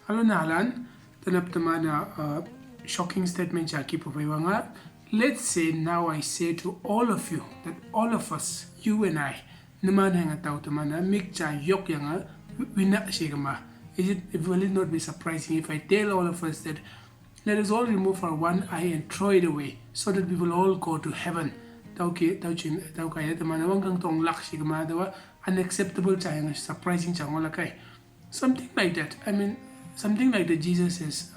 Halo nalan, tanap tamana shocking statement jaki pupaiwanga. Let's say now I say to all of you that all of us, you and I, naman hanga tau tamana mikcha yok yanga wina shigama. Will it not be surprising if I tell all of us that let us all remove our one eye and throw it away so that we will all go to heaven. Tau kaya tamana wangkang tong lak shigama dawa unacceptable chayang surprising changola kai. Something like that. I mean, something like that Jesus has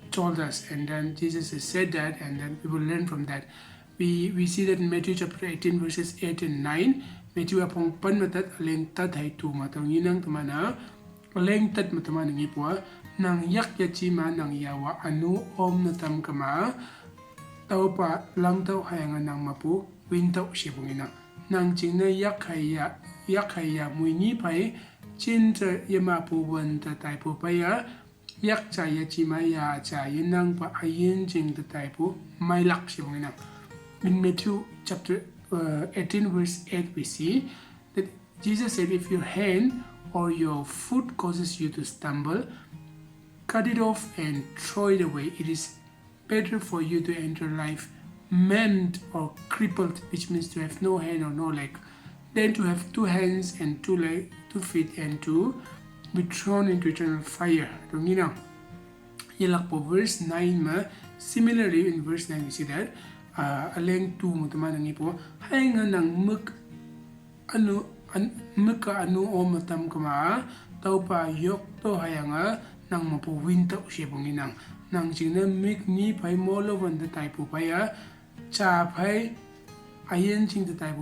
told us, and then Jesus has said that, and then we will learn from that. We see that in Matthew chapter 18 verses 8 and 9. Matthew apong panmatat aleng tat hay tu matang yinang tamana aleng tat mataman ng ipwa nang yak yachima nang yawa anu om natam kama tau pa lang tau hayangan nang mapu wintau shibungina nang jing na yak haya muini pai chin te yama pu wan ta tai pu pa ya yak cha ya chi ma ya cha yin nang pa ayin jing ta tai pu mai lak shi bong nang. In Matthew chapter 18 verse 8 we see that Jesus said, if your hand or your foot causes you to stumble, cut it off and throw it away. It is better for you to enter life maimed or crippled, which means to have no hand or no leg, than to have two hands and two legs, 2 feet, and to be thrown into eternal fire. Verse 9 ma, similarly in verse 9 we see that aleng tu mutama nang ipo hainga nang muk anu o matam kama tau pa yok to hayanga nang mapu winta ushebong inang nang jingna mik ni pai molo van the type paya cha pai ayen jing the type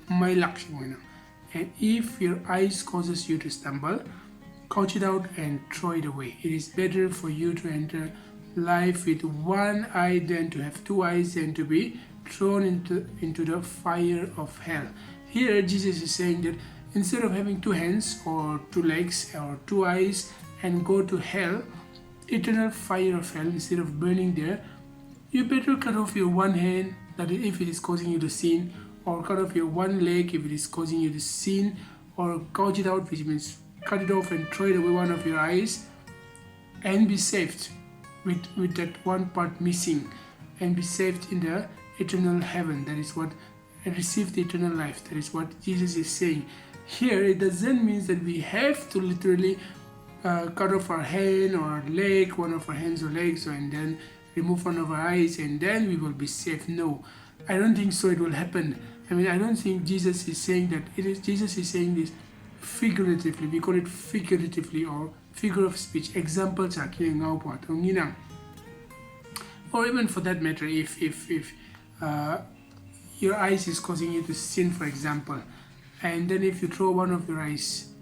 mai lak shibong inang. And if your eyes causes you to stumble, couch it out and throw it away. It is better for you to enter life with one eye than to have two eyes and to be thrown into the fire of hell. Here Jesus is saying that instead of having two hands or two legs or two eyes and go to hell, eternal fire of hell, instead of burning there, you better cut off your one hand, that is if it is causing you to sin, or cut off your one leg if it is causing you to sin, or gouge it out, which means cut it off and throw it away one of your eyes, and be saved with that one part missing, and be saved in the eternal heaven. That is what, and receive the eternal life. That is what Jesus is saying. Here it doesn't mean that we have to literally cut off our hand or our leg, one of our hands or legs, and then remove one of our eyes, and then we will be saved. No, I don't think so. It will happen. I mean, I don't think Jesus is saying that. Jesus is saying this figuratively. We call it figuratively or figure of speech. Examples are or even for that matter, if your eyes is causing you to sin, for example, and then if you throw one of your eyes,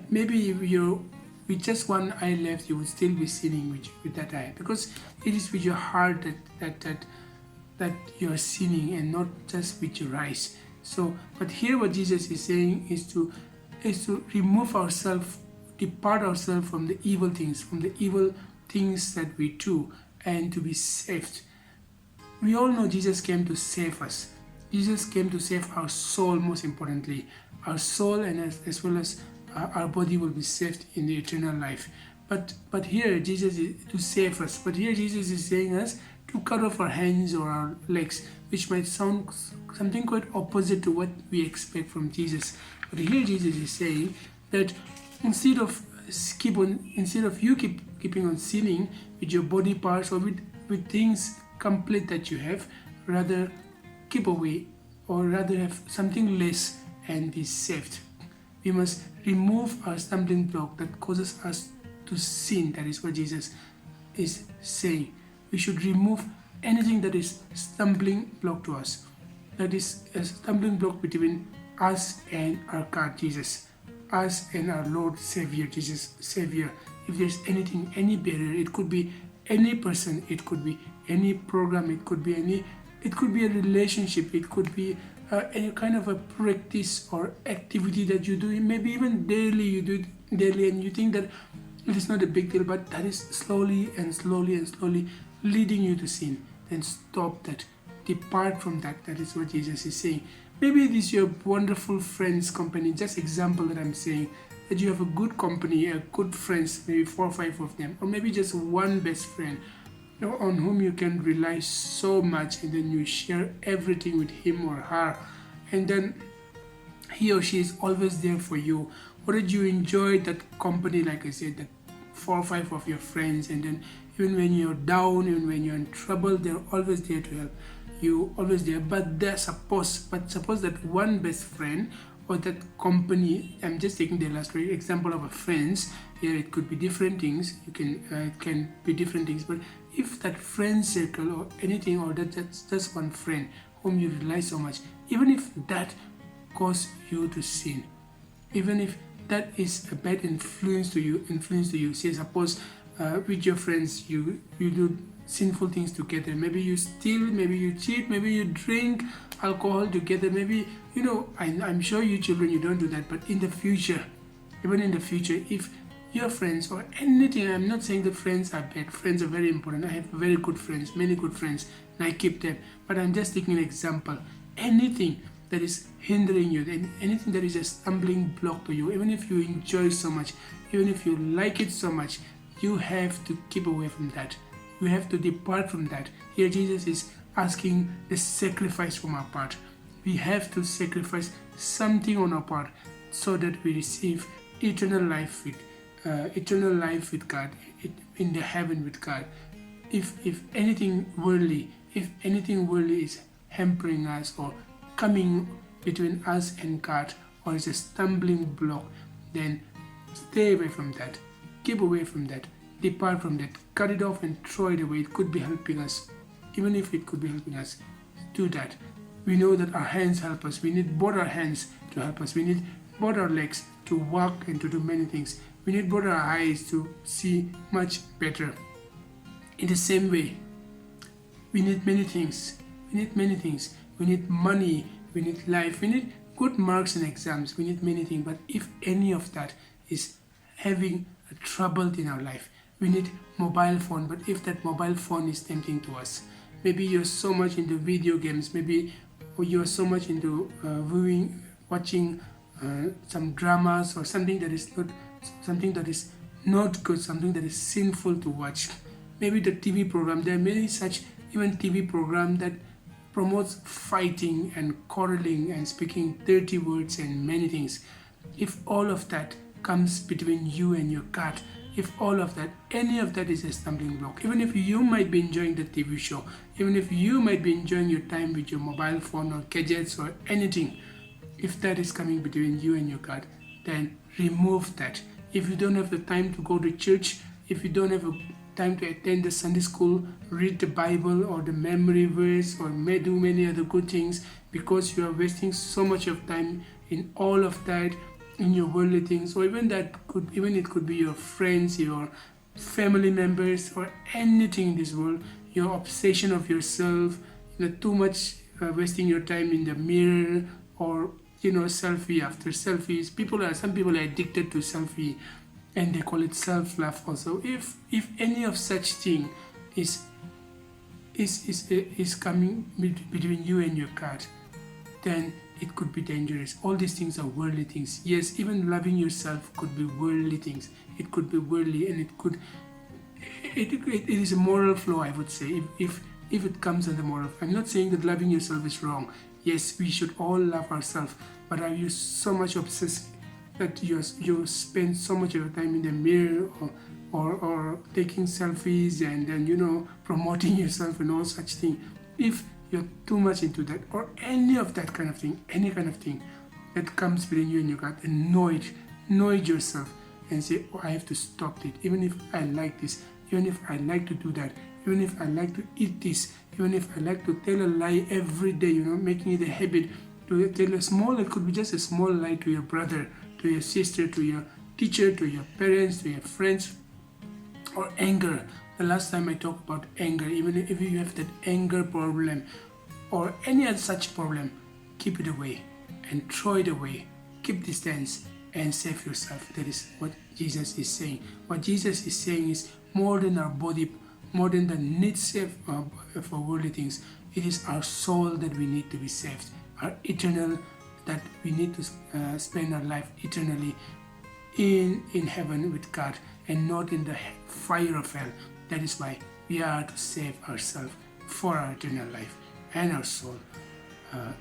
maybe you with just one eye left, you would still be sinning with that eye, because it is with your heart that you are sinning and not just with your eyes. So, but here what Jesus is saying is to remove ourselves, depart ourselves from the evil things that we do, and to be saved. We all know Jesus came to save us. Jesus came to save our soul, most importantly. Our soul, and as well as our body will be saved in the eternal life. But here Jesus is to save us. But here Jesus is saying us to cut off our hands or our legs, which might sound something quite opposite to what we expect from Jesus. But here Jesus is saying that instead of you keeping on sinning with your body parts or with things complete that you have, rather keep away, or rather have something less and be saved. We must remove our stumbling block that causes us to sin. That is what Jesus is saying. We should remove anything that is stumbling block to us, that is a stumbling block between us and our God Jesus, us and our Lord Savior Jesus Savior. If there's anything, any barrier, it could be any person, it could be any program, it could be a relationship, it could be any kind of a practice or activity that you do, maybe even daily, you do it daily and you think that it is not a big deal, but that is slowly leading you to sin. Then stop that, depart from that. That is what Jesus is saying. Maybe it is your wonderful friend's company, just example that I'm saying, that you have a good company, a good friends, maybe 4 or 5 of them, or maybe just one best friend, on whom you can rely so much, and then you share everything with him or her, and then he or she is always there for you. Or did you enjoy that company, like I said, that 4 or 5 of your friends, and then even when you're down, even when you're in trouble, they're always there to help you, always there. But suppose that one best friend or that company, I'm just taking the last example of a friends here. It could be different things, it can be different things, but if that friend circle or anything, or that's just one friend whom you rely so much, even if that cause you to sin, even if that is a bad influence to you, say suppose with your friends you do sinful things together, maybe you steal, maybe you cheat, maybe you drink alcohol together, maybe I'm sure you children, you don't do that, but in the future, even in the future, if your friends or anything, I'm not saying that friends are bad, friends are very important. I have very good friends, many good friends, and I keep them, but I'm just taking an example. Anything that is hindering you, anything that is a stumbling block to you, even if you enjoy so much, even if you like it so much, you have to keep away from that. You have to depart from that. Here Jesus is asking the sacrifice from our part. We have to sacrifice something on our part so that we receive eternal life with God, in the heaven with God. If anything worldly is hampering us or coming between us and God, or is a stumbling block, then stay away from that. Keep away from that. Depart from that. Cut it off and throw it away. It could be helping us. Even if it could be helping us, do that. We know that our hands help us. We need both our hands to help us. We need both our legs to walk and to do many things. We need both our eyes to see much better. In the same way, we need many things. We need money, we need life, we need good marks in exams, we need many things. But if any of that is having a trouble in our life, we need mobile phone. But if that mobile phone is tempting to us, maybe you're so much into video games, maybe you're so much into watching some dramas, or something that is not good, something that is sinful to watch. Maybe the TV program, there are many such even TV program that promotes fighting and quarreling and speaking dirty words and many things. If all of that comes between you and your God, if all of that, any of that is a stumbling block, even if you might be enjoying the TV show, even if you might be enjoying your time with your mobile phone or gadgets or anything, if that is coming between you and your God, then remove that. If you don't have the time to go to church, if you don't have a time to attend the Sunday school, read the Bible or the memory verse, or may do many other good things, because you are wasting so much of time in all of that, in your worldly things, or it could be your friends, your family members, or anything in this world, your obsession of yourself, too much wasting your time in the mirror, or selfie after selfies. Some people are addicted to selfie, and they call it self-love also. If any of such thing is coming between you and your God, then it could be dangerous. All these things are worldly things. Yes, even loving yourself could be worldly things. It could be worldly, and it is a moral flaw, I would say, if it comes under moral. I'm not saying that loving yourself is wrong. Yes, we should all love ourselves, but are you so much obsessed that you spend so much of your time in the mirror, or taking selfies, and then promoting yourself and all such thing? If you're too much into that, or any of that kind of thing, any kind of thing that comes between you and your God, and know it yourself, and say, oh, I have to stop it. Even if I like this, even if I like to do that, even if I like to eat this, even if I like to tell a lie every day, making it a habit to tell it could be just a small lie to your brother, to your sister, to your teacher, to your parents, to your friends. Or anger. The last time I talked about anger, even if you have that anger problem or any other such problem, keep it away and throw it away. Keep distance and save yourself. That is what Jesus is saying. What Jesus is saying is more than our body, more than the need saved for worldly things. It is our soul that we need to be saved. Our eternal, that we need to spend our life eternally in heaven with God and not in the fire of hell. That is why we are to save ourselves for our eternal life and our soul.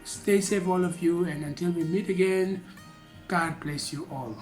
Stay safe, all of you, and until we meet again, God bless you all.